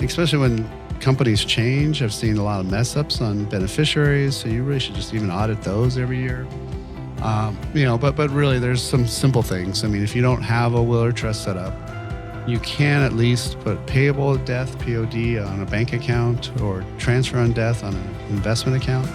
especially when companies change. I've seen a lot of mess ups on beneficiaries, so you really should just even audit those every year. But really there's some simple things. I mean, if you don't have a will or trust set up, you can at least put payable at death, POD, on a bank account or transfer on death on an investment account.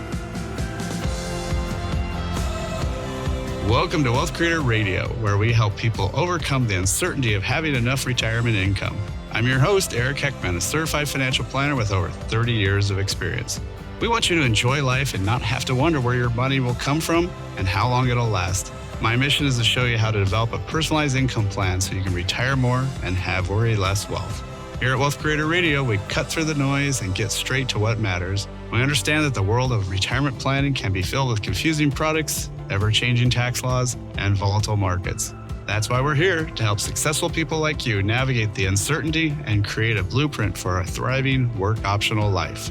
Welcome to Wealth Creator Radio, where we help people overcome the uncertainty of having enough retirement income. I'm your host, Eric Heckman, a certified financial planner with over 30 years of experience. We want you to enjoy life and not have to wonder where your money will come from and how long it'll last. My mission is to show you how to develop a personalized income plan so you can retire more and have worry less wealth. Here at Wealth Creator Radio, we cut through the noise and get straight to what matters. We understand that the world of retirement planning can be filled with confusing products, ever-changing tax laws, and volatile markets. That's why we're here to help successful people like you navigate the uncertainty and create a blueprint for a thriving, work-optional life.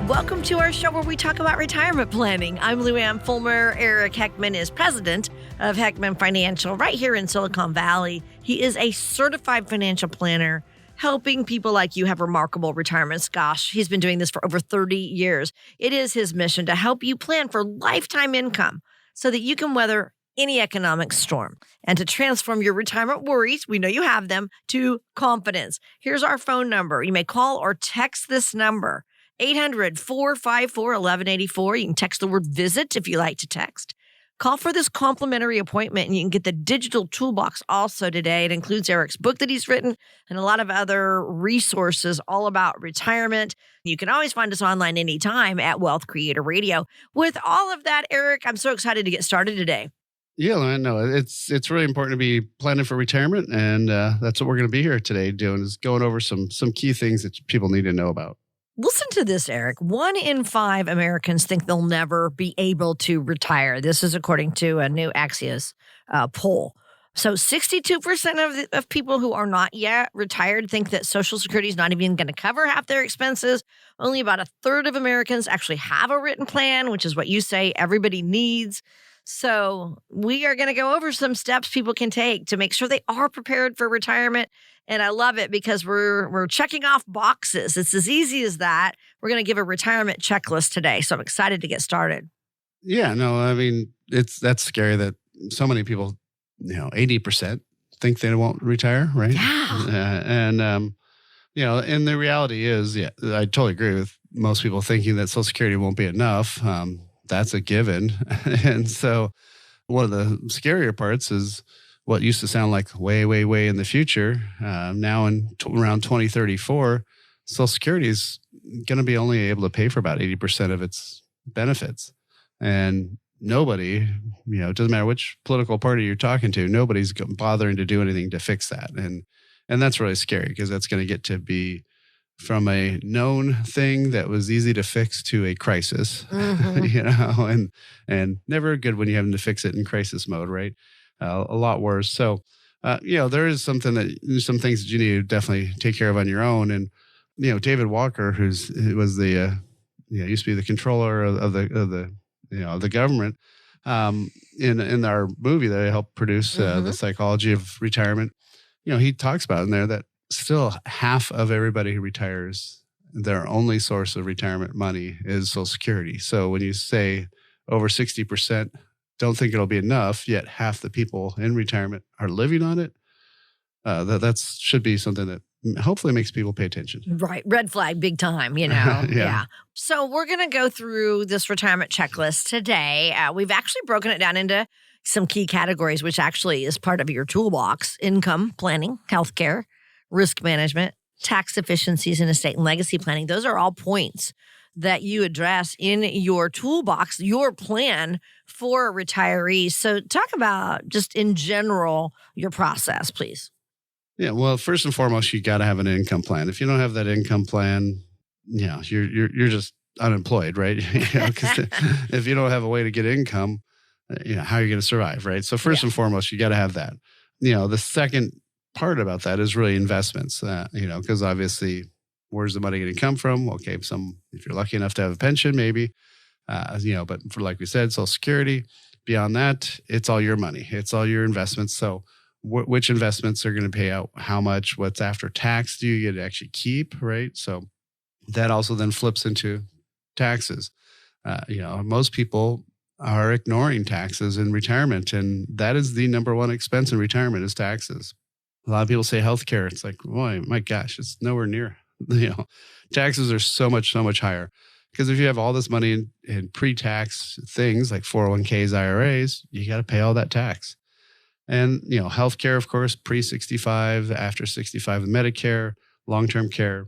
Welcome to our show where we talk about retirement planning. I'm Luann Fulmer. Eric Heckman is president of Heckman Financial right here in Silicon Valley. He is a certified financial planner helping people like you have remarkable retirements. Gosh, he's been doing this for over 30 years. It is his mission to help you plan for lifetime income so that you can weather any economic storm and to transform your retirement worries, we know you have them, to confidence. Here's our phone number. You may call or text this number, 800-454-1184. You can text the word visit if you like to text. Call for this complimentary appointment, and you can get the digital toolbox also today. It includes Eric's book that he's written and a lot of other resources all about retirement. You can always find us online anytime at Wealth Creator Radio. With all of that, Eric, I'm so excited to get started today. Yeah, I know. It's really important to be planning for retirement, and that's what we're going to be here today doing, is going over some key things that people need to know about. Listen to this, Eric. 1 in 5 Americans think they'll never be able to retire. This is according to a new Axios poll. So 62% of people who are not yet retired think that Social Security is not even going to cover half their expenses. Only about a third of Americans actually have a written plan, which is what you say everybody needs. So we are going to go over some steps people can take to make sure they are prepared for retirement. And I love it because we're checking off boxes. It's as easy as that. We're going to give a retirement checklist today. So I'm excited to get started. Yeah, no, I mean, that's scary that so many people, 80% think they won't retire, right? Yeah. And the reality is, I totally agree with most people thinking that Social Security won't be enough. That's a given. And so one of the scarier parts is what used to sound like way, way, way in the future. Now around 2034, Social Security is going to be only able to pay for about 80% of its benefits. And nobody, it doesn't matter which political party you're talking to, nobody's bothering to do anything to fix that. And that's really scary because that's going to get to be from a known thing that was easy to fix to a crisis, and never good when you're having to fix it in crisis mode, right? A lot worse. So, there is some things that you need to definitely take care of on your own. And, David Walker, who was the, used to be the controller of the government, in our movie that I helped produce, The Psychology of Retirement, he talks about in there that still half of everybody who retires, their only source of retirement money is Social Security. So when you say over 60% don't think it'll be enough, yet half the people in retirement are living on it, that should be something that hopefully makes people pay attention. Right. Red flag, big time, Yeah. So we're going to go through this retirement checklist today. We've actually broken it down into some key categories, which actually is part of your toolbox: income planning, healthcare, risk management, tax efficiencies, and estate and legacy planning. Those are all points that you address in your toolbox, your plan for retirees. So talk about just in general your process, please. Yeah, well, first and foremost, you got to have an income plan. If you don't have that income plan, you're just unemployed, right? Because if you don't have a way to get income, how are you going to survive, right? So first and foremost, you got to have that. The second part about that is really investments, because obviously, where's the money going to come from? Okay, if you're lucky enough to have a pension, maybe, but for, like we said, Social Security, beyond that, it's all your money. It's all your investments. So which investments are going to pay out how much, what's after tax do you get to actually keep, right? So that also then flips into taxes. Most people are ignoring taxes in retirement, and that is the number one expense in retirement is taxes. A lot of people say healthcare. It's like, boy, my gosh, it's nowhere near. Taxes are so much higher. Because if you have all this money in pre-tax things like 401ks, IRAs, you got to pay all that tax. And, healthcare, of course, pre-65, after 65, Medicare, long-term care.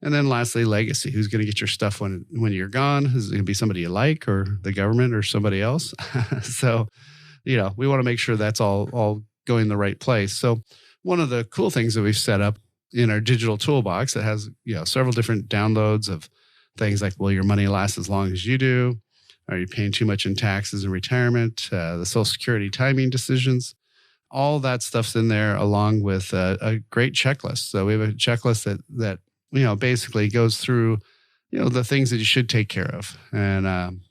And then lastly, legacy. Who's going to get your stuff when you're gone? Is it going to be somebody you like or the government or somebody else? So, we want to make sure that's all going the right place. So one of the cool things that we've set up in our digital toolbox that has, several different downloads of things like, will your money last as long as you do? Are you paying too much in taxes in retirement? The Social Security timing decisions, all that stuff's in there along with a great checklist. So we have a checklist that basically goes through, the things that you should take care of. And I'm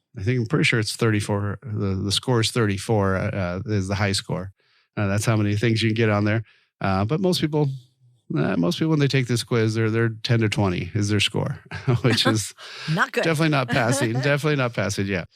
pretty sure it's 34. The score is 34 is the high score. That's how many things you can get on there. But most people, when they take this quiz, they're 10 to 20 is their score, which is not good. Definitely not passing. Definitely not passing. Yeah.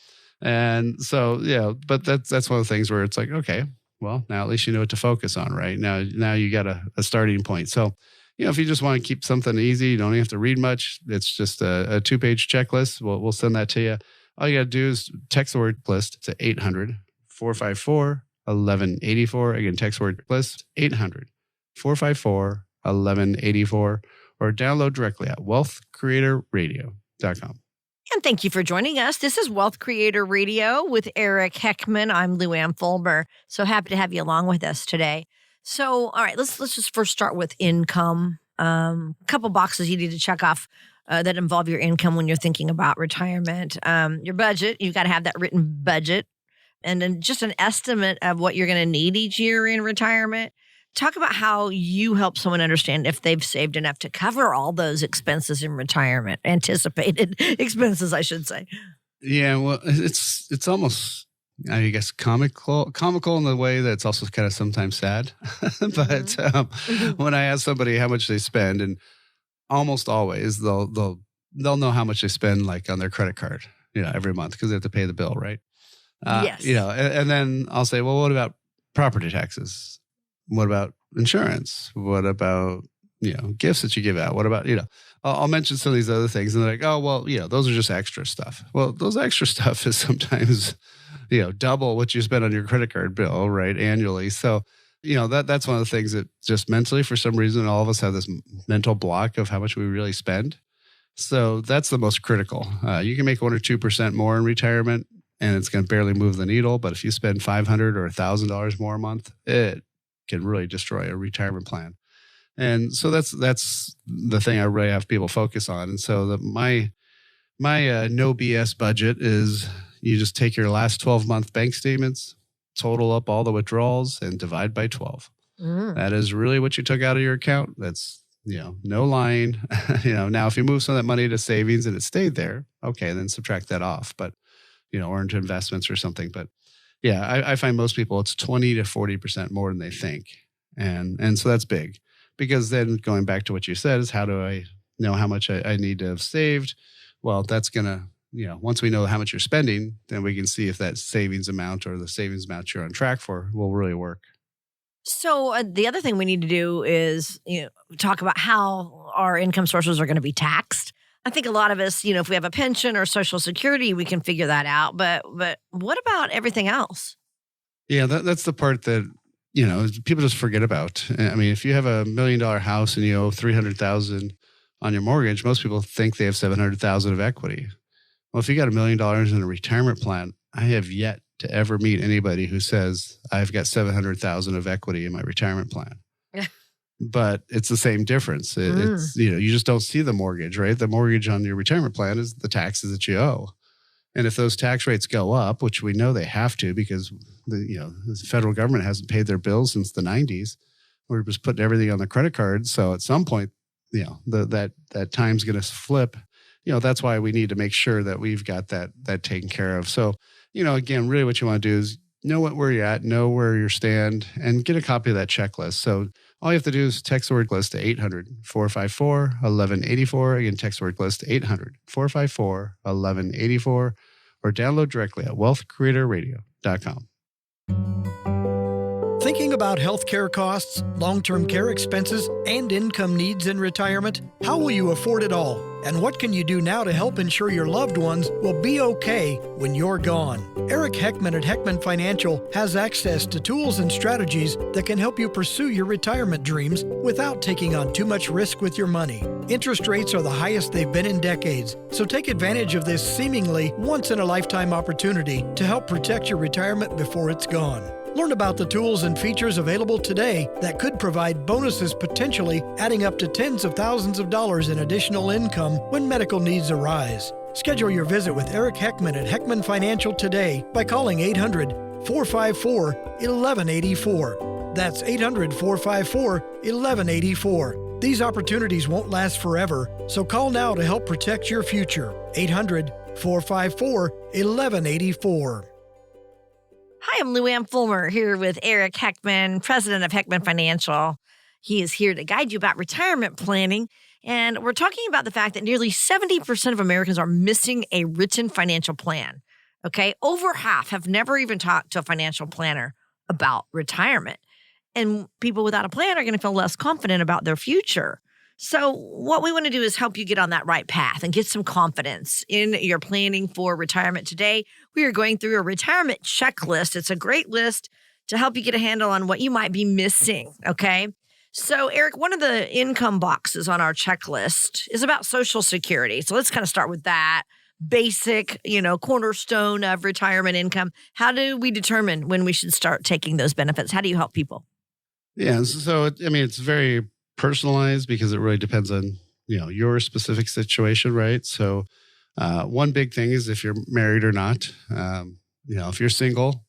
And so, but that's one of the things where it's like, okay, well, now at least you know what to focus on, right? Now you got a starting point. So, if you just want to keep something easy, you don't even have to read much. It's just a 2-page checklist. We'll send that to you. All you got to do is text the word list to 800-454-1184. Again, text word list 800-454-1184 or download directly at wealthcreatorradio.com. And thank you for joining us. This is Wealth Creator Radio with Eric Heckman. I'm Lou Ann Fulmer. So happy to have you along with us today. So, all right, let's just first start with income. A couple boxes you need to check off that involve your income when you're thinking about retirement. Your budget, you've got to have that written budget. And then just an estimate of what you're going to need each year in retirement. Talk about how you help someone understand if they've saved enough to cover all those expenses in retirement, anticipated expenses, I should say. Yeah, well, it's almost, I guess, comical in the way that it's also kind of sometimes sad. But when I ask somebody how much they spend, and almost always they'll know how much they spend like on their credit card, every month because they have to pay the bill, right? Yes. And then I'll say, well, what about property taxes? What about insurance? What about, gifts that you give out? What about, I'll mention some of these other things and they're like, oh, well, those are just extra stuff. Well, those extra stuff is sometimes, double what you spend on your credit card bill, right? Annually. So, that's one of the things that just mentally, for some reason, all of us have this mental block of how much we really spend. So that's the most critical. You can make 1 or 2% more in retirement and it's going to barely move the needle. But if you spend $500 or $1,000 more a month, it can really destroy a retirement plan. And so that's the thing I really have people focus on. And so my no BS budget is you just take your last 12-month bank statements, total up all the withdrawals, and divide by 12. That is really what you took out of your account. That's, no lying. Now if you move some of that money to savings and it stayed there, okay, then subtract that off. But, or into investments or something. But yeah, I find most people, it's 20 to 40% more than they think. And so that's big because then going back to what you said is how do I know how much I need to have saved? Well, that's going to, once we know how much you're spending, then we can see if that savings amount or the savings amount you're on track for will really work. So the other thing we need to do is, talk about how our income sources are going to be taxed. I think a lot of us, if we have a pension or Social Security, we can figure that out. But what about everything else? Yeah, that's the part that, people just forget about. I mean, if you have $1 million house and you owe $300,000 on your mortgage, most people think they have $700,000 of equity. Well, if you got $1 million in a retirement plan, I have yet to ever meet anybody who says I've got $700,000 of equity in my retirement plan. But it's the same difference. It's, you just don't see the mortgage, right? The mortgage on your retirement plan is the taxes that you owe. And if those tax rates go up, which we know they have to because the federal government hasn't paid their bills since the 90s, we're just putting everything on the credit card. So at some point, that time's going to flip. That's why we need to make sure that we've got that taken care of. So, again, really what you want to do is know where you're at, know where you stand, and get a copy of that checklist. So all you have to do is text the word list to 800-454-1184. Again, text the word list to 800-454-1184 or download directly at wealthcreatorradio.com. Thinking about healthcare costs, long-term care expenses, and income needs in retirement? How will you afford it all? And what can you do now to help ensure your loved ones will be okay when you're gone? Eric Heckman at Heckman Financial has access to tools and strategies that can help you pursue your retirement dreams without taking on too much risk with your money. Interest rates are the highest they've been in decades, so take advantage of this seemingly once-in-a-lifetime opportunity to help protect your retirement before it's gone. Learn about the tools and features available today that could provide bonuses, potentially adding up to tens of thousands of dollars in additional income when medical needs arise. Schedule your visit with Eric Heckman at Heckman Financial today by calling 800-454-1184. That's 800-454-1184. These opportunities won't last forever, so call now to help protect your future. 800-454-1184. Hi, I'm Lou Ann Fulmer here with Eric Heckman, president of Heckman Financial. He is here to guide you about retirement planning. And we're talking about the fact that nearly 70% of Americans are missing a written financial plan. Okay. Over half have never even talked to a financial planner about retirement. And people without a plan are going to feel less confident about their future. So what we want to do is help you get on that right path and get some confidence in your planning for retirement. Today, we are going through a retirement checklist. It's a great list to help you get a handle on what you might be missing, okay? So, Eric, one of the income boxes on our checklist is about Social Security. So let's kind of start with that basic, cornerstone of retirement income. How do we determine when we should start taking those benefits? How do you help people? Yeah, so it's very personalized because it really depends on your specific situation, right? So one big thing is if you're married or not. If you're single,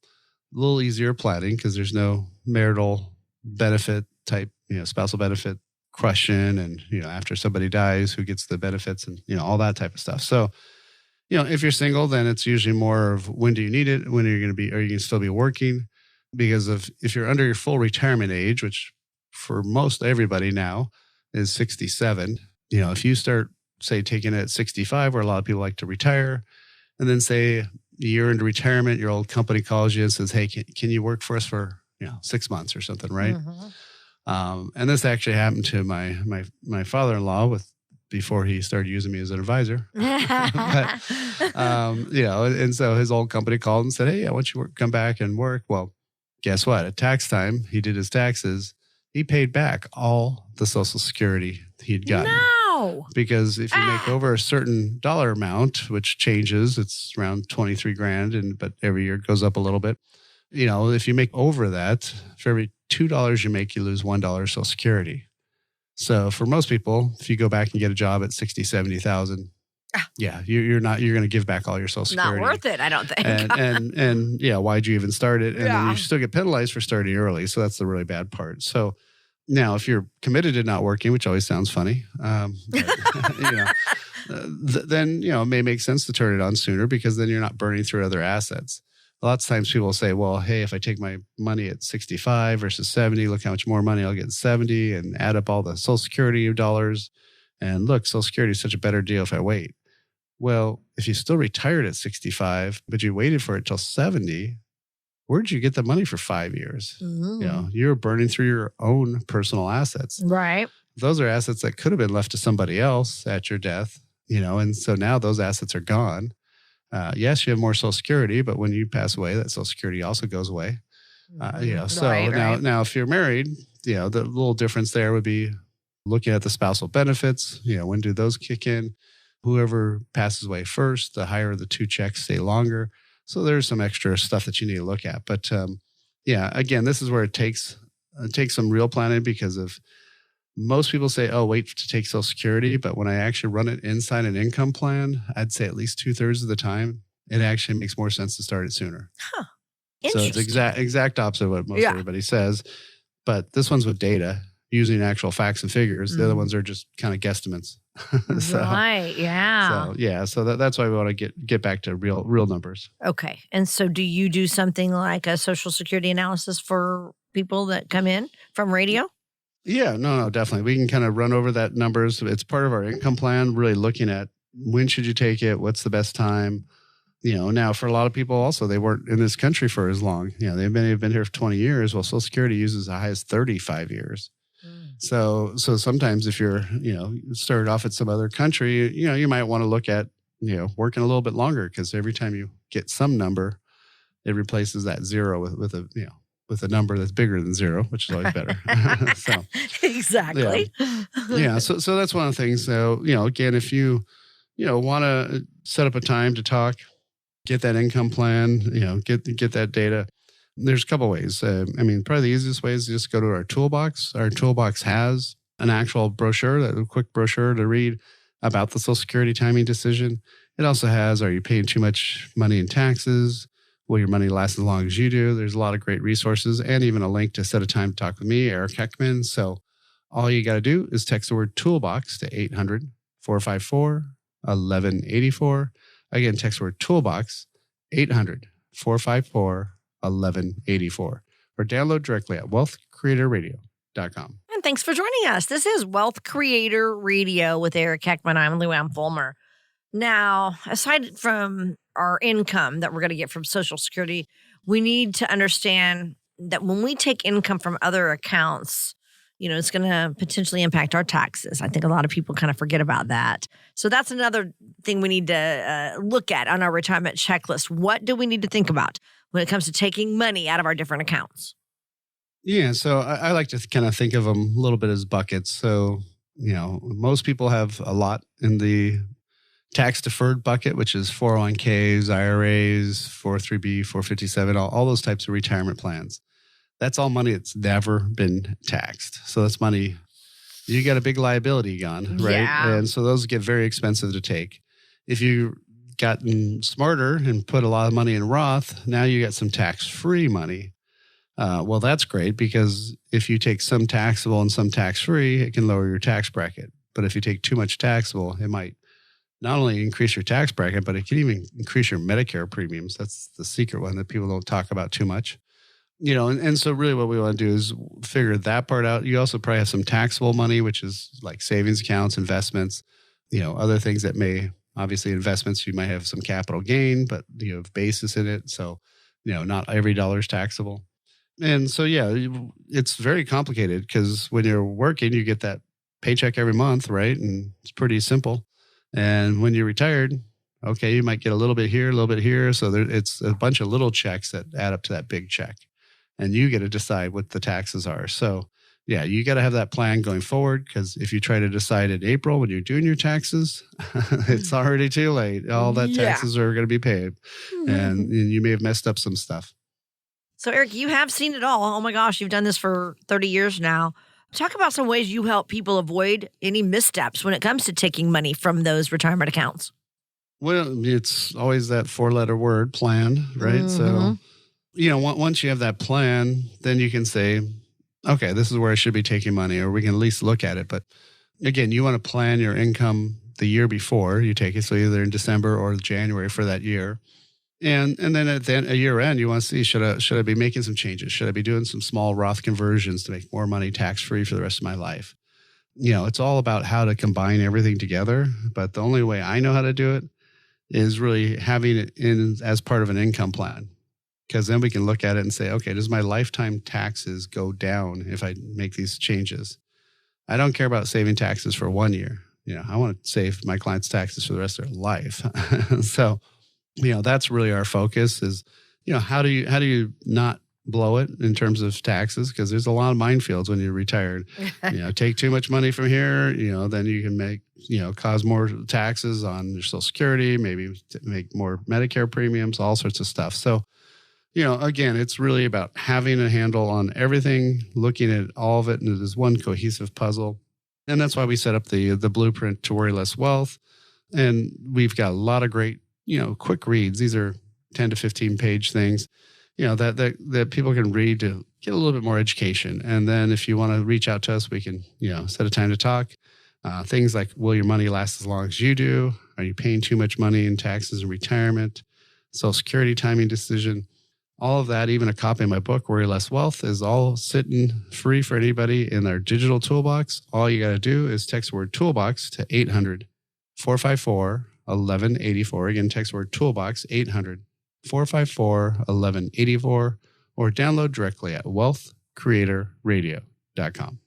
a little easier planning because there's no marital benefit type, spousal benefit question, and after somebody dies, who gets the benefits, and all that type of stuff. So if you're single, then it's usually more of when do you need it, when are you going to still be working? Because if you're under your full retirement age, which for most everybody now is 67. If you start, say, taking it at 65, where a lot of people like to retire, and then say a year into retirement, your old company calls you and says, hey, can you work for us for 6 months or something, right? Mm-hmm. And this actually happened to my father-in-law before he started using me as an advisor. And so his old company called and said, hey, I want you to come back and work. Well, guess what? At tax time, he did his taxes. He paid back all the Social Security he'd gotten. No! Because if you make over a certain dollar amount, which changes, it's around 23 grand, but every year it goes up a little bit. If you make over that, for every $2 you make, you lose $1 Social Security. So for most people, if you go back and get a job at 60, 70,000, yeah, you're going to give back all your Social Security. Not worth it, I don't think. And why'd you even start it? And then you still get penalized for starting early. So that's the really bad part. So now if you're committed to not working, which always sounds funny, then, it may make sense to turn it on sooner because then you're not burning through other assets. Lots of times people say, well, hey, if I take my money at 65 versus 70, look how much more money I'll get at 70 and add up all the Social Security dollars. And look, Social Security is such a better deal if I wait. Well, if you still retired at 65, but you waited for it till 70, where'd you get the money for 5 years? Mm-hmm. You're burning through your own personal assets. Right. Those are assets that could have been left to somebody else at your death, and so now those assets are gone. Yes, you have more Social Security, but when you pass away, that Social Security also goes away. Now if you're married, the little difference there would be looking at the spousal benefits. When do those kick in? Whoever passes away first, the higher the two checks stay longer. So there's some extra stuff that you need to look at. But again, this is where it takes some real planning because of most people say, oh, wait to take Social Security. But when I actually run it inside an income plan, I'd say at least 2/3 of the time, it actually makes more sense to start it sooner. Huh. So it's exact opposite of what most everybody says. But this one's with data. using actual facts and figures. The other ones are just kind of guesstimates. Right. Yeah. So that's why we want to get back to real numbers. Okay. And so do you do something like a Social Security analysis for people that come in from radio? Yeah, no, definitely. We can kind of run over that numbers. It's part of our income plan, really looking at when should you take it? What's the best time? Now for a lot of people also, they weren't in this country for as long. They've been here for 20 years. Well, Social Security uses the highest 35 years. So sometimes if you're, started off at some other country, you might want to look at, working a little bit longer, because every time you get some number, it replaces that zero with a number that's bigger than zero, which is always better. So Exactly. yeah. So that's one of the things. So, again, if you, want to set up a time to talk, get that income plan, get that data. There's a couple ways. Probably the easiest way is just go to our toolbox. Our toolbox has an actual brochure, a quick brochure to read about the Social Security timing decision. It also has, are you paying too much money in taxes? Will your money last as long as you do? There's a lot of great resources, and even a link to set a time to talk with me, Eric Heckman. So all you got to do is text the word toolbox to 800-454-1184. Again, text the word toolbox, 800-454-1184, or download directly at wealthcreatorradio.com. And thanks for joining us. This is Wealth Creator Radio with Eric Heckman. I'm Lou Ann Fulmer. Now, aside from our income that we're going to get from Social Security, we need to understand that when we take income from other accounts, it's going to potentially impact our taxes. I think a lot of people kind of forget about that. So that's another thing we need to look at on our retirement checklist. What do we need to think about when it comes to taking money out of our different accounts? Yeah, so I like to kind of think of them a little bit as buckets. So, most people have a lot in the tax deferred bucket, which is 401ks, IRAs, 403b, 457, all those types of retirement plans. That's all money that's never been taxed. So that's money, you got a big liability gone, right? Yeah. And so those get very expensive to take. If you gotten smarter and put a lot of money in Roth, now you got some tax-free money. Well, that's great, because if you take some taxable and some tax-free, it can lower your tax bracket. But if you take too much taxable, it might not only increase your tax bracket, but it can even increase your Medicare premiums. That's the secret one that people don't talk about too much. And so really what we want to do is figure that part out. You also probably have some taxable money, which is like savings accounts, investments, other things that may, obviously investments, you might have some capital gain, but you have basis in it. So, not every dollar is taxable. And so, it's very complicated, because when you're working, you get that paycheck every month, right? And it's pretty simple. And when you're retired, okay, you might get a little bit here, a little bit here. So it's a bunch of little checks that add up to that big check. And you get to decide what the taxes are. So, you got to have that plan going forward, because if you try to decide in April when you're doing your taxes, it's already too late. All that taxes are going to be paid. And you may have messed up some stuff. So, Eric, you have seen it all. Oh, my gosh, you've done this for 30 years now. Talk about some ways you help people avoid any missteps when it comes to taking money from those retirement accounts. Well, it's always that 4-letter word, plan, right? So, once you have that plan, then you can say, okay, this is where I should be taking money, or we can at least look at it. But again, you want to plan your income the year before you take it. So either in December or January for that year. And then at a year end, you want to see, should I be making some changes? Should I be doing some small Roth conversions to make more money tax-free for the rest of my life? It's all about how to combine everything together. But the only way I know how to do it is really having it in as part of an income plan. Because then we can look at it and say, okay, does my lifetime taxes go down if I make these changes? I don't care about saving taxes for 1 year. I want to save my clients' taxes for the rest of their life. So, that's really our focus is, how do you not blow it in terms of taxes? Because there's a lot of minefields when you're retired. Take too much money from here, then you can make, cause more taxes on your Social Security, maybe make more Medicare premiums, all sorts of stuff. So, again, it's really about having a handle on everything, looking at all of it as one cohesive puzzle. And that's why we set up the blueprint to worry less wealth. And we've got a lot of great, quick reads. These are 10 to 15 page things. that people can read to get a little bit more education. And then if you want to reach out to us, we can, set a time to talk. Things like, will your money last as long as you do? Are you paying too much money in taxes in retirement? Social Security timing decision. All of that, even a copy of my book, Worry Less Wealth, is all sitting free for anybody in our digital toolbox. All you got to do is text the word toolbox to 800-454-1184. Again, text the word toolbox, 800-454-1184, or download directly at wealthcreatorradio.com.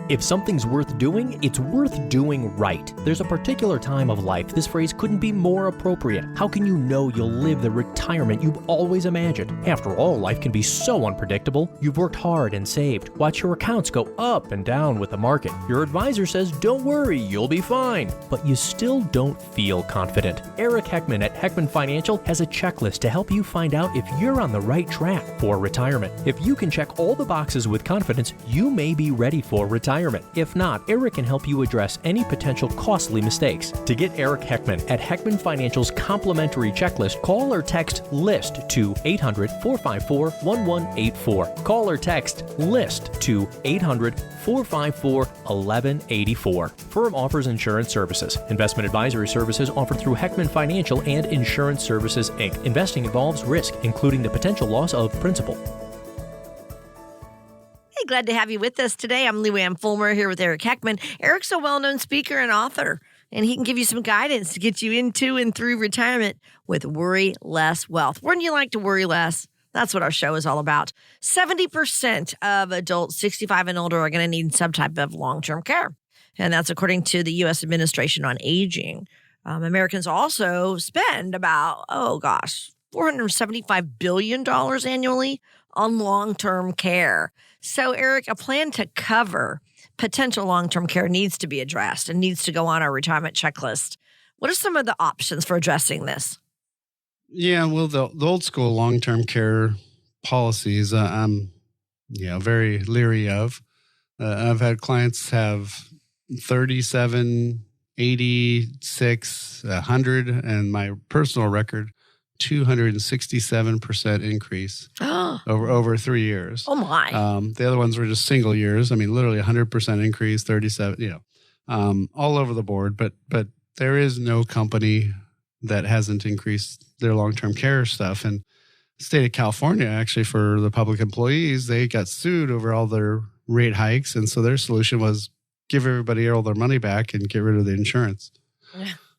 If something's worth doing, it's worth doing right. There's a particular time of life this phrase couldn't be more appropriate. How can you know you'll live the retirement you've always imagined? After all, life can be so unpredictable. You've worked hard and saved. Watch your accounts go up and down with the market. Your advisor says, don't worry, you'll be fine. But you still don't feel confident. Eric Heckman at Heckman Financial has a checklist to help you find out if you're on the right track for retirement. If you can check all the boxes with confidence, you may be ready for retirement. If not, Eric can help you address any potential costly mistakes. To get Eric Heckman at Heckman Financial's complimentary checklist, call or text LIST to 800-454-1184. Call or text LIST to 800-454-1184. Firm offers insurance services. Investment advisory services offered through Heckman Financial and Insurance Services, Inc. Investing involves risk, including the potential loss of principal. Hey, glad to have you with us today. I'm Lou Ann Fulmer here with Eric Heckman. Eric's a well-known speaker and author, and he can give you some guidance to get you into and through retirement with Worry Less Wealth. Wouldn't you like to worry less? That's what our show is all about. 70% of adults 65 and older are going to need some type of long-term care, and that's according to the U.S. Administration on Aging. Americans also spend about, $475 billion annually on long-term care. So, Eric, a plan to cover potential long-term care needs to be addressed and needs to go on our retirement checklist. What are some of the options for addressing this? Yeah, well, the old school long-term care policies, I'm very leery of. I've had clients have 37, 86, 100, and my personal record, 267% increase over 3 years. Oh my! The other ones were just single years. I mean, literally 100% increase, 37. All over the board. But there is no company that hasn't increased their long-term care stuff. And the state of California, actually, for the public employees, they got sued over all their rate hikes, and so their solution was give everybody all their money back and get rid of the insurance.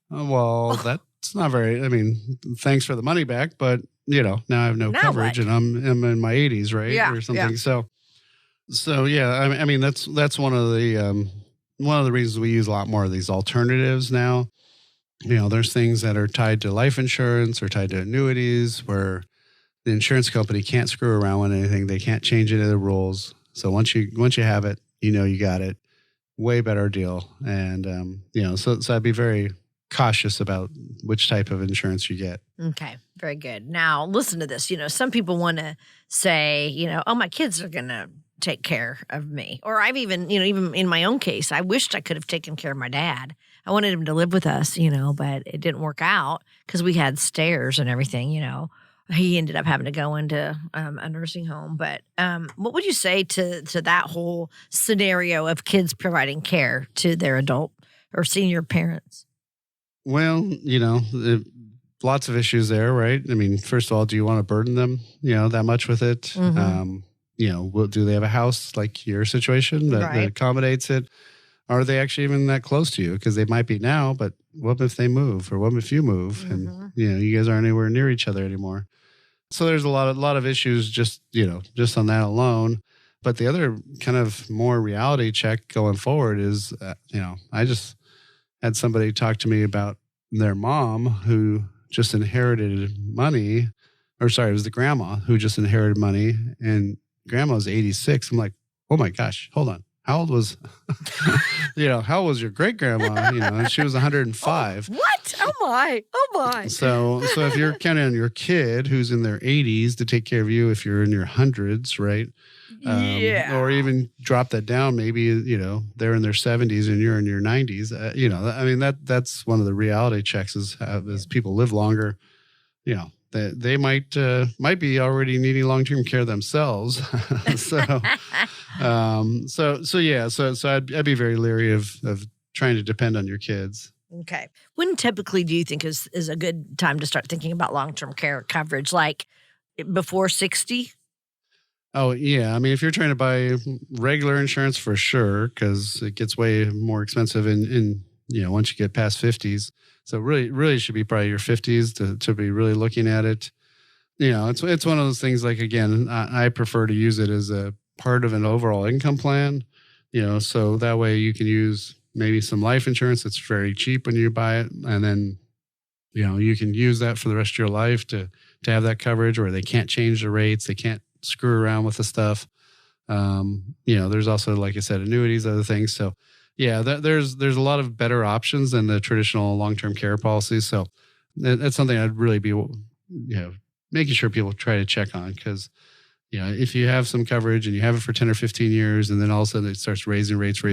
Well, that's not very, thanks for the money back, but, now I have no coverage and I'm in my 80s, right? Yeah, or something. yeah. So yeah, that's one of the reasons we use a lot more of these alternatives now. There's things that are tied to life insurance or tied to annuities where the insurance company can't screw around with anything. They can't change any of the rules. So once you have it, you got it. Way better deal. And, so I'd be very cautious about which type of insurance you get. Okay, very good. Now, listen to this. Some people want to say, my kids are going to take care of me. Or I've even in my own case, I wished I could have taken care of my dad. I wanted him to live with us, but it didn't work out because we had stairs and everything, He ended up having to go into a nursing home. But what would you say to that whole scenario of kids providing care to their adult or senior parents? Well, lots of issues there, right? First of all, do you want to burden them, that much with it? Mm-hmm. Do they have a house like your situation that accommodates it? Are they actually even that close to you? Because they might be now, but what if they move, or what if you move, Mm-hmm. and you guys aren't anywhere near each other anymore? So there's a lot of issues just on that alone. But the other kind of more reality check going forward is, I just had somebody talk to me about their mom who just inherited money, or sorry, it was the grandma who just inherited money, and grandma's 86. I'm like, oh my gosh, hold on. How old was, how old was your great grandma? She was 105. What? Oh my. So if you're counting on your kid who's in their 80s to take care of you, if you're in your hundreds, right? Yeah. Or even drop that down, maybe, they're in their 70s and you're in your 90s. That's one of the reality checks is as people live longer, they might be already needing long-term care themselves. So I'd be very leery of trying to depend on your kids. Okay. When typically do you think is a good time to start thinking about long-term care coverage? Like before 60? Oh, yeah. I mean, if you're trying to buy regular insurance, for sure, because it gets way more expensive in once you get past 50s. So really it should be probably your 50s to be really looking at it. It's one of those things, like, again, I prefer to use it as a part of an overall income plan, so that way you can use maybe some life insurance that's very cheap when you buy it. And then, you can use that for the rest of your life to have that coverage where they can't change the rates. They can't screw around with the stuff. There's also, like I said, annuities, other things. So yeah, there's a lot of better options than the traditional long-term care policies. So that's something I'd really be, making sure people try to check on, because, if you have some coverage and you have it for 10 or 15 years, and then all of a sudden it starts raising rates,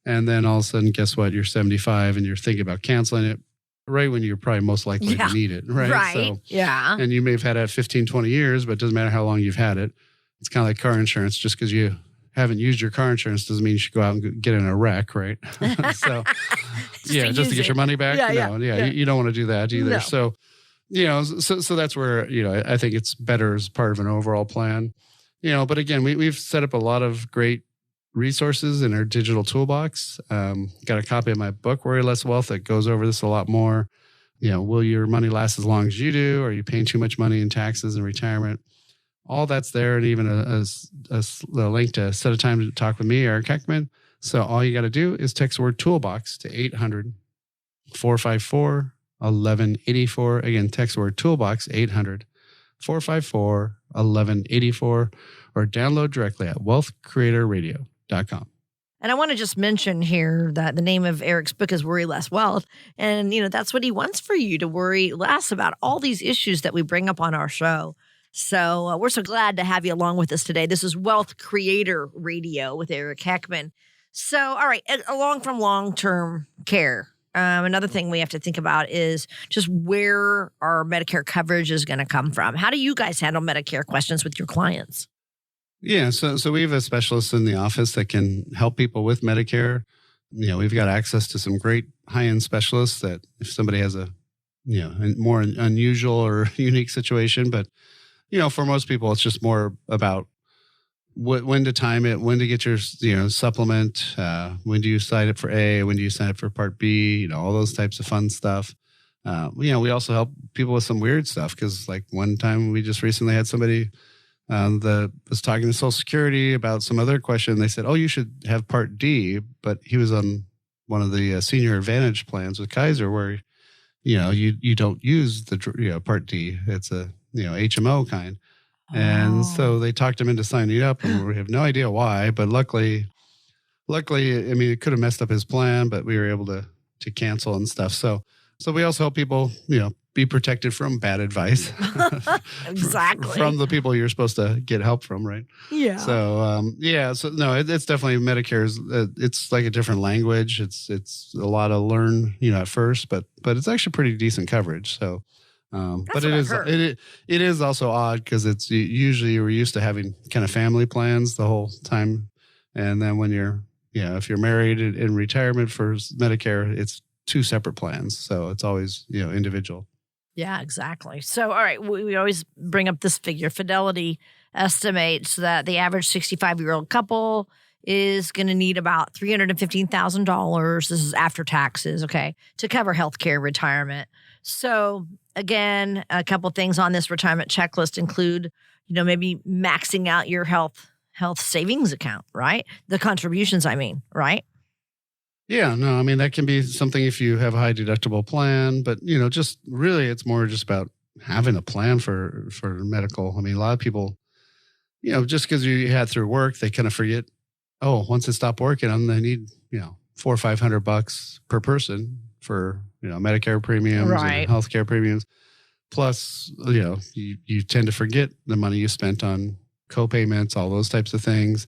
and then all of a sudden, guess what? You're 75 and you're thinking about canceling it right when you're probably most likely to need it, right? Right. So, yeah. And you may have had it 15, 20 years, but it doesn't matter how long you've had it. It's kind of like car insurance. Just because you haven't used your car insurance doesn't mean you should go out and get in a wreck, right? So, just to get your money back. You don't want to do that either. No. So, so that's where, I think it's better as part of an overall plan. But again, we've set up a lot of great resources in our digital toolbox. Got a copy of my book, Worry Less Wealth, that goes over this a lot more. Will your money last as long as you do? Are you paying too much money in taxes and retirement? All that's there, and even a link to set a time to talk with me, Eric Heckman. So all you got to do is text the word toolbox to 800-454-1184. Again, text the word toolbox, 800-454-1184, or download directly at wealthcreatorradio.com. And I want to just mention here that the name of Eric's book is Worry Less Wealth. And, that's what he wants for you, to worry less about all these issues that we bring up on our show. So we're so glad to have you along with us today. This is Wealth Creator Radio with Eric Heckman. So, all right, along from long-term care, another thing we have to think about is just where our Medicare coverage is going to come from. How do you guys handle Medicare questions with your clients? Yeah, so we have a specialist in the office that can help people with Medicare. We've got access to some great high-end specialists that if somebody has a, more unusual or unique situation, but, for most people, it's just more about when to time it, when to get your, supplement, when do you sign up for A, when do you sign up for Part B, all those types of fun stuff. We also help people with some weird stuff, because like one time we just recently had somebody that was talking to Social Security about some other question. They said, "Oh, you should have Part D," but he was on one of the Senior Advantage plans with Kaiser, where you don't use the Part D. It's a HMO kind, and so they talked him into signing up, and we have no idea why. But luckily, I mean, it could have messed up his plan, but we were able to cancel and stuff. So we also help people, be protected from bad advice. Exactly. From the people you're supposed to get help from, right? Yeah. So, so no, it's definitely Medicare's, it's like a different language. It's a lot to learn, at first, but it's actually pretty decent coverage. So, but it is also odd, because it's usually we're used to having kind of family plans the whole time. And then when you're, if you're married in retirement for Medicare, it's two separate plans. So it's always, individual. Yeah, exactly. So, all right, we always bring up this figure. Fidelity estimates that the average 65-year-old couple is going to need about $315,000. This is after taxes, okay, to cover healthcare retirement. So, again, a couple things on this retirement checklist include, maybe maxing out your health savings account, right? The contributions, right? Yeah, no, I mean, that can be something if you have a high deductible plan, but, just really it's more just about having a plan for medical. I mean, a lot of people, just because you had through work, they kind of forget, once I stop working, I'm going to need, $400 or $500 per person for, Medicare premiums and healthcare premiums. Plus, you tend to forget the money you spent on co-payments, all those types of things.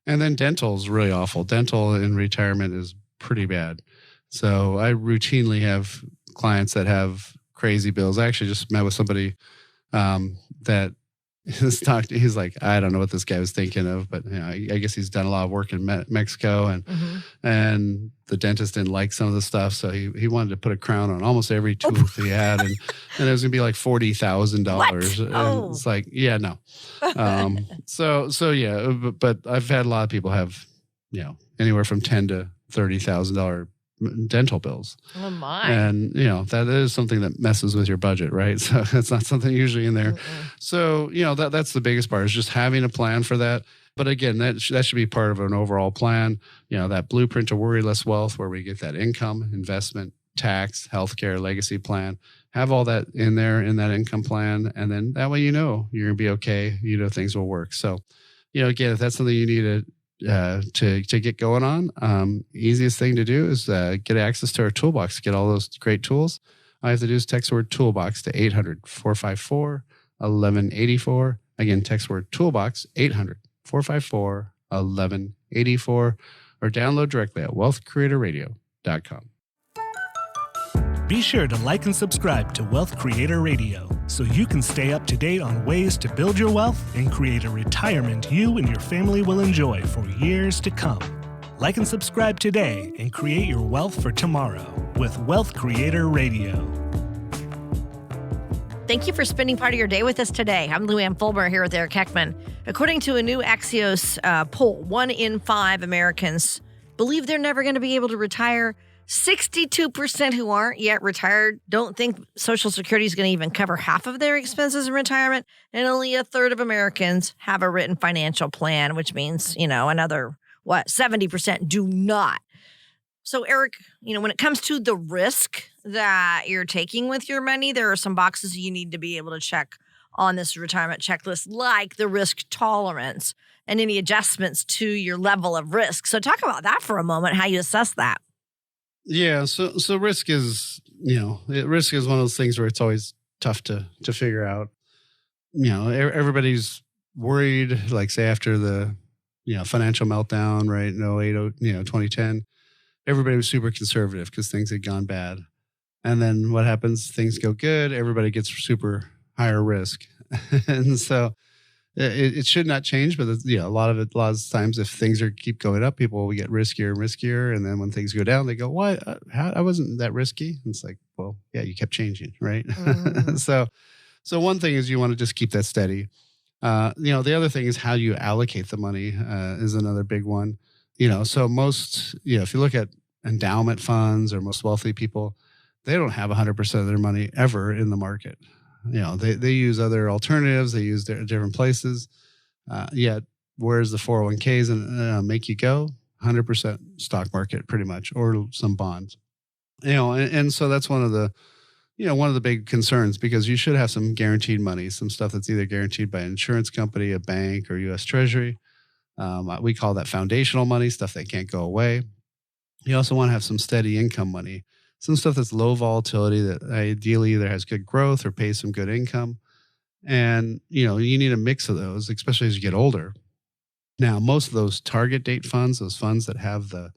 And then dental is really awful. Dental in retirement is pretty bad. So I routinely have clients that have crazy bills. I actually just met with somebody that he's like, I don't know what this guy was thinking of, but I guess he's done a lot of work in Mexico, and the dentist didn't like some of the stuff, so he wanted to put a crown on almost every tooth he had, and it was gonna be like $40,000. And it's like, yeah, no. So yeah, but I've had a lot of people have anywhere from $10,000 to $30,000 dental bills. Oh my. And that is something that messes with your budget, right? So it's not something usually in there. So that's the biggest part, is just having a plan for that. But again, that should be part of an overall plan. That blueprint to worry less wealth, where we get that income, investment, tax, healthcare, legacy plan. Have all that in there in that income plan, and then that way you're gonna be okay. Things will work. So again, if that's something you need to get going on, easiest thing to do is get access to our toolbox, get all those great tools. All you have to do is text word toolbox to 800-454-1184. Again, text word toolbox 800-454-1184, or download directly at wealthcreatorradio.com. Be sure to like and subscribe to Wealth Creator Radio so you can stay up to date on ways to build your wealth and create a retirement you and your family will enjoy for years to come. Like and subscribe today and create your wealth for tomorrow with Wealth Creator Radio. Thank you for spending part of your day with us today. I'm Lou Ann Fulmer here with Eric Heckman. According to a new Axios poll, 1 in 5 Americans believe they're never going to be able to retire. 62% who aren't yet retired don't think Social Security is going to even cover half of their expenses in retirement. And only a third of Americans have a written financial plan, which means, another, 70% do not. So, Eric, when it comes to the risk that you're taking with your money, there are some boxes you need to be able to check on this retirement checklist, like the risk tolerance and any adjustments to your level of risk. So talk about that for a moment, how you assess that. Yeah. So risk is, risk is one of those things where it's always tough to figure out. Everybody's worried, like say after the, financial meltdown, right? In 08, 2010, everybody was super conservative because things had gone bad. And then what happens? Things go good. Everybody gets super higher risk. And so it should not change, but a lot of times if things keep going up, people will get riskier and riskier. And then when things go down, they go, why? I wasn't that risky. And it's like, well, yeah, you kept changing, right? So one thing is you want to just keep that steady. The other thing is how you allocate the money is another big one. So most, if you look at endowment funds or most wealthy people, they don't have 100% of their money ever in the market. They use other alternatives. They use different places. Yet, where's the 401ks and make you go? 100% stock market, pretty much, or some bonds. And so that's one of the big concerns, because you should have some guaranteed money, some stuff that's either guaranteed by an insurance company, a bank, or U.S. Treasury. We call that foundational money, stuff that can't go away. You also want to have some steady income money. Some stuff that's low volatility that ideally either has good growth or pays some good income. And, you need a mix of those, especially as you get older. Now, most of those target date funds, those funds that have the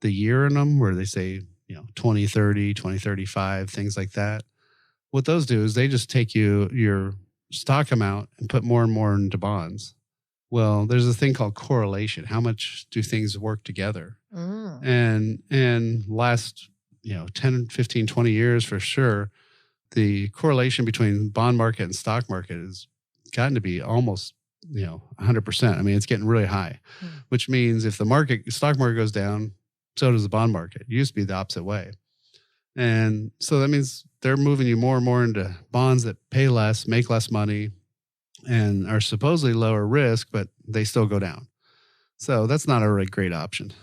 year in them where they say, 2030, 2035, things like that. What those do is they just take your stock amount and put more and more into bonds. Well, there's a thing called correlation. How much do things work together? And last 10, 15, 20 years for sure, the correlation between bond market and stock market has gotten to be almost, 100%. I mean, it's getting really high, which means if the stock market goes down, so does the bond market. It used to be the opposite way. And so that means they're moving you more and more into bonds that pay less, make less money, and are supposedly lower risk, but they still go down. So that's not a really great option.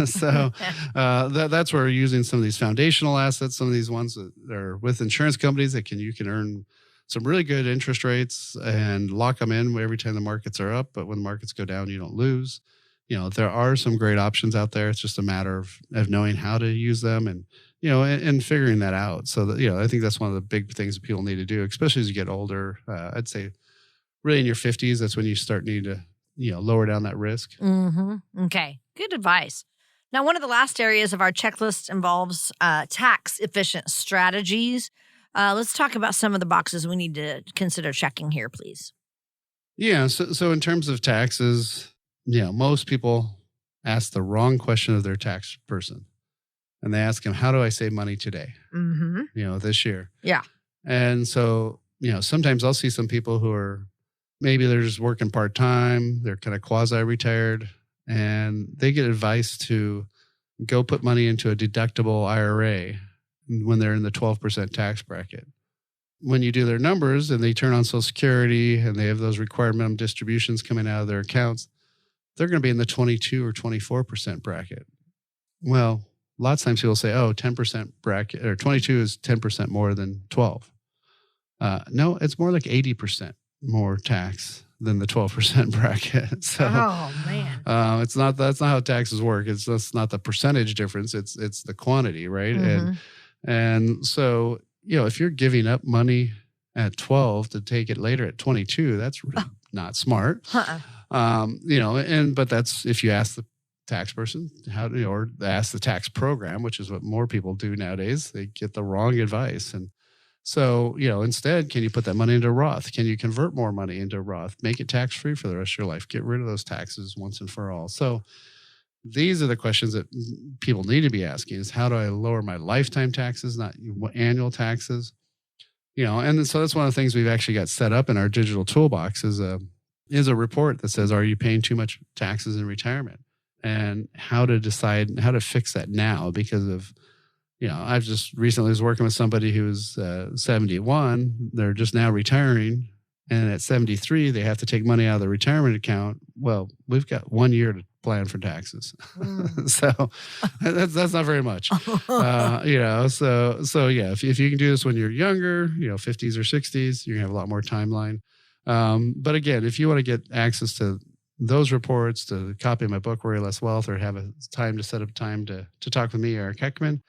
So that's where we're using some of these foundational assets, some of these ones that are with insurance companies that you can earn some really good interest rates and lock them in every time the markets are up. But when the markets go down, you don't lose. There are some great options out there. It's just a matter of knowing how to use them and figuring that out. So that, I think that's one of the big things that people need to do, especially as you get older. I'd say really in your 50s, that's when you start needing to lower down that risk. Okay. Good advice. Now, one of the last areas of our checklist involves tax-efficient strategies. Let's talk about some of the boxes we need to consider checking here, please. Yeah. So in terms of taxes, most people ask the wrong question of their tax person. And they ask them, how do I save money today? This year. Yeah. And so, sometimes I'll see some people who are, maybe they're just working part-time. They're kind of quasi-retired, and they get advice to go put money into a deductible IRA when they're in the 12% tax bracket. When you do their numbers and they turn on Social Security and they have those required minimum distributions coming out of their accounts, they're going to be in the 22 or 24% bracket. Well, lots of times people say, 10% bracket, or 22 is 10% more than 12. No, it's more like 80% more tax than the 12% bracket. So, man. that's not how taxes work. That's not the percentage difference. It's the quantity, right? And so, if you're giving up money at 12 to take it later at 22, that's really not smart. But that's if you ask the tax person or ask the tax program, which is what more people do nowadays. They get the wrong advice. And so, instead, can you put that money into Roth? Can you convert more money into Roth? Make it tax-free for the rest of your life. Get rid of those taxes once and for all. So these are the questions that people need to be asking is, how do I lower my lifetime taxes, not annual taxes? And so that's one of the things we've actually got set up in our digital toolbox is a report that says, are you paying too much taxes in retirement? And how to decide how to fix that now because of, I've just recently was working with somebody who's 71. They're just now retiring. And at 73, they have to take money out of the retirement account. Well, we've got 1 year to plan for taxes. So that's not very much. So yeah, if you can do this when you're younger, 50s or 60s, you're gonna have a lot more timeline. But again, if you want to get access to those reports, to copy my book, Worry Less Wealth, or have a time to set up time to talk with me, Eric Heckman,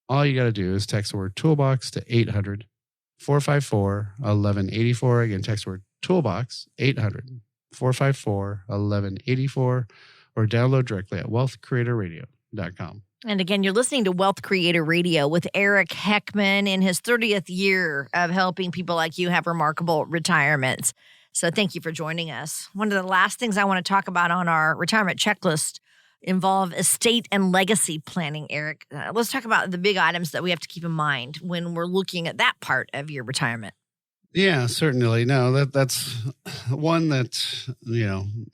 all you got to do is text the word toolbox to 800-454-1184. Again, text the word toolbox, 800-454-1184, or download directly at wealthcreatorradio.com. And again, you're listening to Wealth Creator Radio with Eric Heckman in his 30th year of helping people like you have remarkable retirements. So thank you for joining us. One of the last things I want to talk about on our retirement checklist involve estate and legacy planning, Eric. Let's talk about the big items that we have to keep in mind when we're looking at that part of your retirement. Yeah, certainly. No, that's one that,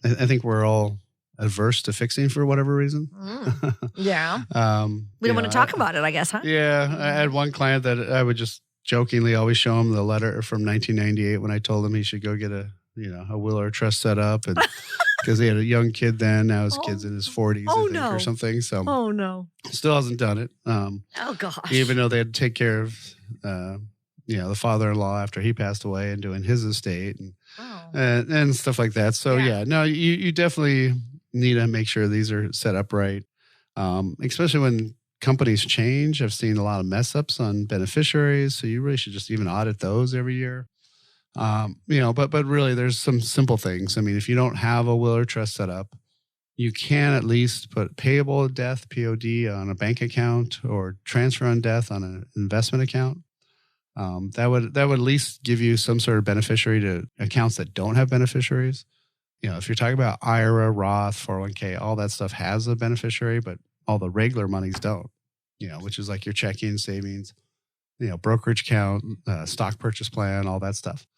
I think we're all adverse to fixing for whatever reason. Yeah. We don't want to talk about it, I guess, huh? Yeah. I had one client that I would just jokingly always show him the letter from 1998 when I told him he should go get a will or trust set up, and because he had a young kid then. Now his kid's in his 40s, or something. So, still hasn't done it. Oh gosh! Even though they had to take care of, the father-in-law after he passed away and doing his estate and stuff like that. So you definitely need to make sure these are set up right, especially when companies change. I've seen a lot of mess ups on beneficiaries, so you really should just even audit those every year. But really there's some simple things. I mean, if you don't have a will or trust set up, you can at least put payable at death, POD, on a bank account, or transfer on death on an investment account. That would at least give you some sort of beneficiary to accounts that don't have beneficiaries. If you're talking about IRA, Roth, 401k, all that stuff has a beneficiary, but all the regular monies don't, which is like your checking, savings, brokerage account, stock purchase plan, all that stuff.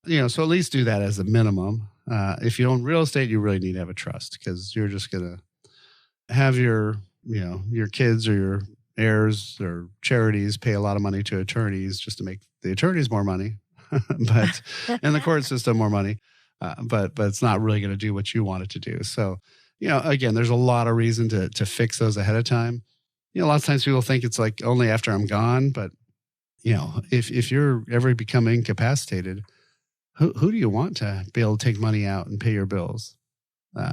So at least do that as a minimum. If you own real estate, you really need to have a trust, because you're just going to have your kids or your heirs or charities pay a lot of money to attorneys just to make the attorneys more money, but and the court system more money. But it's not really going to do what you want it to do. So, again, there's a lot of reason to fix those ahead of time. A lot of times people think it's like only after I'm gone, but if you're ever become incapacitated, who do you want to be able to take money out and pay your bills?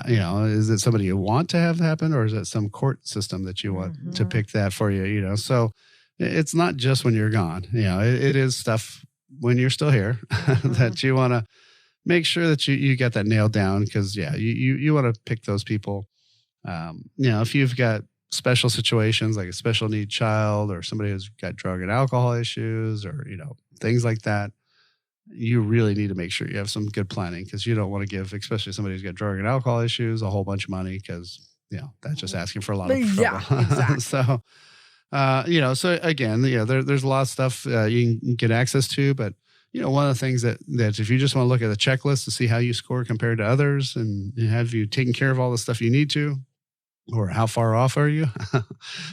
Is it somebody you want to have happen, or is it some court system that you want to pick that for you? So it's not just when you're gone. It is stuff when you're still here that you want to make sure that you get that nailed down, because you want to pick those people. If you've got special situations like a special need child or somebody who's got drug and alcohol issues or, things like that, you really need to make sure you have some good planning because you don't want to give, especially somebody who's got drug and alcohol issues, a whole bunch of money because, that's just asking for a lot of trouble. Yeah, exactly. So, so again, there's a lot of stuff you can get access to, but one of the things that if you just want to look at the checklist to see how you score compared to others and have you taken care of all the stuff you need to, or how far off are you?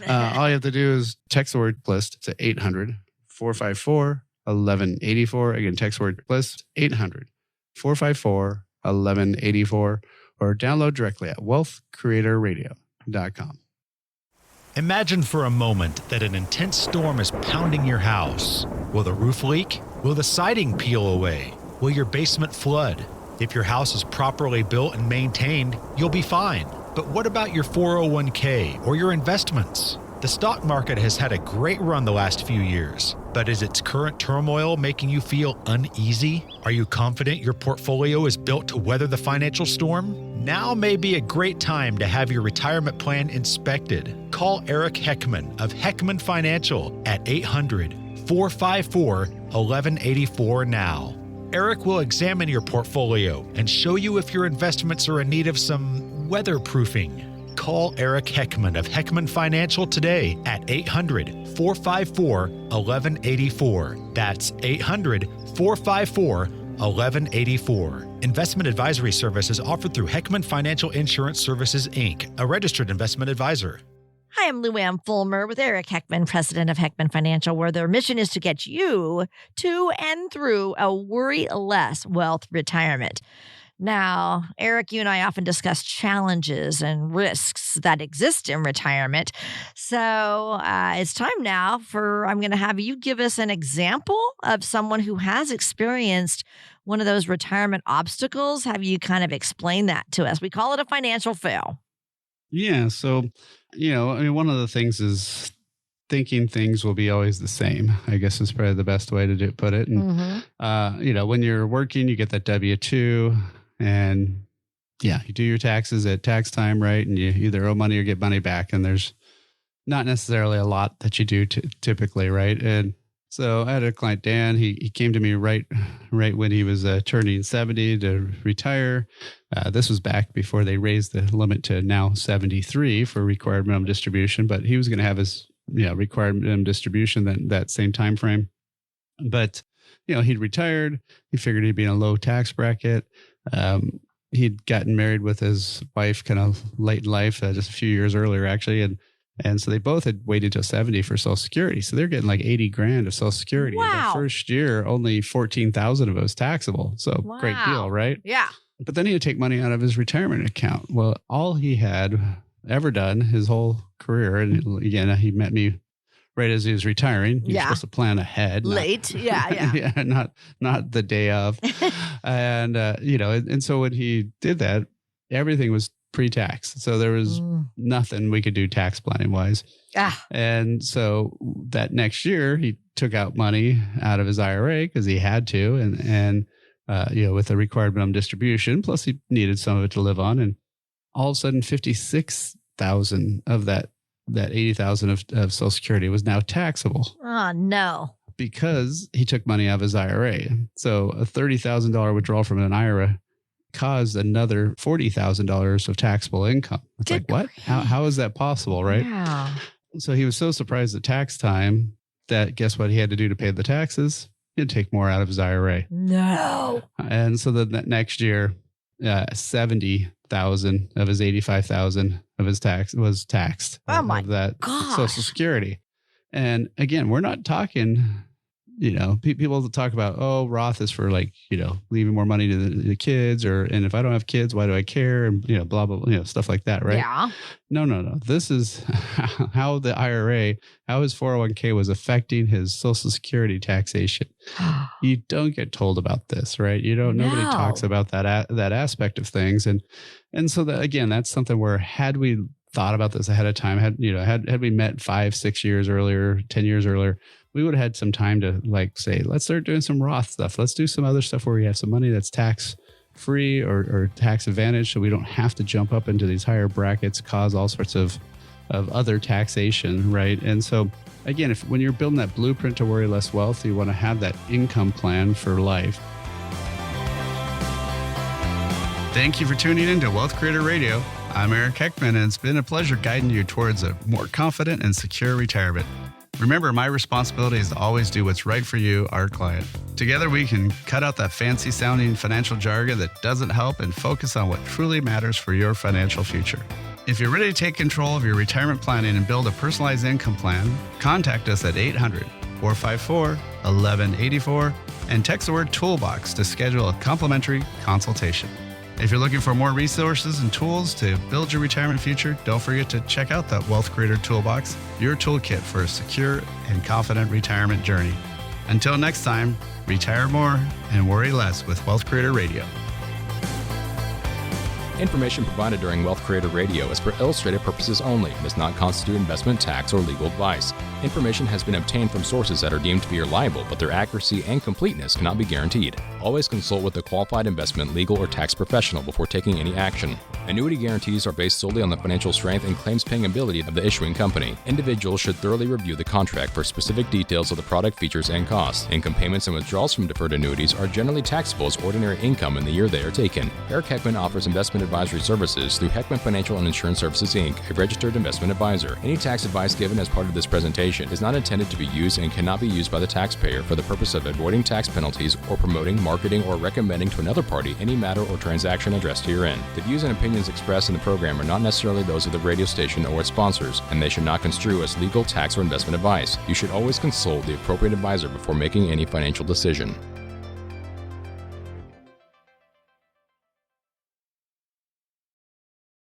All you have to do is text the word list to 800-454-1184. Again, text word list 800-454-1184 or download directly at wealthcreatorradio.com. Imagine for a moment that an intense storm is pounding your house. Will the roof leak? Will the siding peel away? Will your basement flood? If your house is properly built and maintained, you'll be fine. But what about your 401k or your investments? The stock market has had a great run the last few years, but is its current turmoil making you feel uneasy? Are you confident your portfolio is built to weather the financial storm? Now may be a great time to have your retirement plan inspected. Call Eric Heckman of Heckman Financial at 800-454-1184 now. Eric will examine your portfolio and show you if your investments are in need of some weatherproofing. Call Eric Heckman of Heckman Financial today at 800-454-1184. That's 800-454-1184. Investment advisory service is offered through Heckman Financial Insurance Services, Inc., a registered investment advisor. Hi, I'm Lou Ann Fulmer with Eric Heckman, president of Heckman Financial, where their mission is to get you to and through a worry-less wealth retirement. Now, Eric, you and I often discuss challenges and risks that exist in retirement. So it's time now I'm going to have you give us an example of someone who has experienced one of those retirement obstacles. Have you kind of explained that to us? We call it a financial fail. Yeah. So, one of the things is thinking things will be always the same, I guess is probably the best way to put it. And, when you're working, you get that W-2 and you do your taxes at tax time, right? And you either owe money or get money back. And there's not necessarily a lot that you do typically, right? And so I had a client, Dan, he came to me right when he was turning 70 to retire. This was back before they raised the limit to now 73 for required minimum distribution, but he was going to have his required minimum distribution that same time frame. But, he'd retired. He figured he'd be in a low tax bracket. He'd gotten married with his wife kind of late in life, just a few years earlier, actually. And so they both had waited till 70 for Social Security. So they're getting like 80 grand of Social Security. Wow. The first year, only 14,000 of it was taxable. So Great deal, right? Yeah. But then he would take money out of his retirement account. Well, all he had ever done his whole career, and again, he met me right as he was retiring. He was supposed to plan ahead. Late. Yeah. Not the day of. And, and so when he did that, everything was pre-tax. So there was nothing we could do tax planning wise. And so that next year he took out money out of his IRA because he had to, and with the required minimum distribution, plus he needed some of it to live on. And all of a sudden 56,000 of that 80,000 of Social Security was now taxable. Oh, no. Because he took money out of his IRA. So a $30,000 withdrawal from an IRA caused another $40,000 of taxable income. It's like, what? How is that possible, right? Yeah. So he was so surprised at tax time that guess what he had to do to pay the taxes? He had to take more out of his IRA. No. And so the next year, 70,000 of his 85,000 of his tax was taxed. Oh my of that gosh. Social Security. And again, we're not talking, people talk about, Roth is for leaving more money to the kids, and if I don't have kids, why do I care? And, blah, blah, blah, stuff like that. Right. Yeah. No. This is how the IRA, how his 401k was affecting his Social Security taxation. You don't get told about this, right? Nobody talks about that aspect of things. And so that, again, that's something where had we thought about this ahead of time, had we met 5-6 years earlier, 10 years earlier, we would have had some time to say, let's start doing some Roth stuff. Let's do some other stuff where we have some money that's tax free or tax advantage. So we don't have to jump up into these higher brackets, cause all sorts of of other taxation, right? And so again, when you're building that blueprint to worry less wealth, you want to have that income plan for life. Thank you for tuning in to Wealth Creator Radio. I'm Eric Heckman, and it's been a pleasure guiding you towards a more confident and secure retirement. Remember, my responsibility is to always do what's right for you, our client. Together, we can cut out that fancy-sounding financial jargon that doesn't help and focus on what truly matters for your financial future. If you're ready to take control of your retirement planning and build a personalized income plan, contact us at 800-454-1184 and text the word Toolbox to schedule a complimentary consultation. If you're looking for more resources and tools to build your retirement future, don't forget to check out that Wealth Creator Toolbox, your toolkit for a secure and confident retirement journey. Until next time, retire more and worry less with Wealth Creator Radio. Information provided during Wealth Creator Radio is for illustrative purposes only and does not constitute investment, tax, or legal advice. Information has been obtained from sources that are deemed to be reliable, but their accuracy and completeness cannot be guaranteed. Always consult with a qualified investment, legal, or tax professional before taking any action. Annuity guarantees are based solely on the financial strength and claims-paying ability of the issuing company. Individuals should thoroughly review the contract for specific details of the product features and costs. Income payments and withdrawals from deferred annuities are generally taxable as ordinary income in the year they are taken. Eric Heckman offers investment advisory services through Heckman Financial and Insurance Services, Inc., a registered investment advisor. Any tax advice given as part of this presentation is not intended to be used and cannot be used by the taxpayer for the purpose of avoiding tax penalties or promoting, marketing, or recommending to another party any matter or transaction addressed herein. The views and opinions expressed in the program are not necessarily those of the radio station or its sponsors, and they should not construe as legal, tax, or investment advice. You should always consult the appropriate advisor before making any financial decision.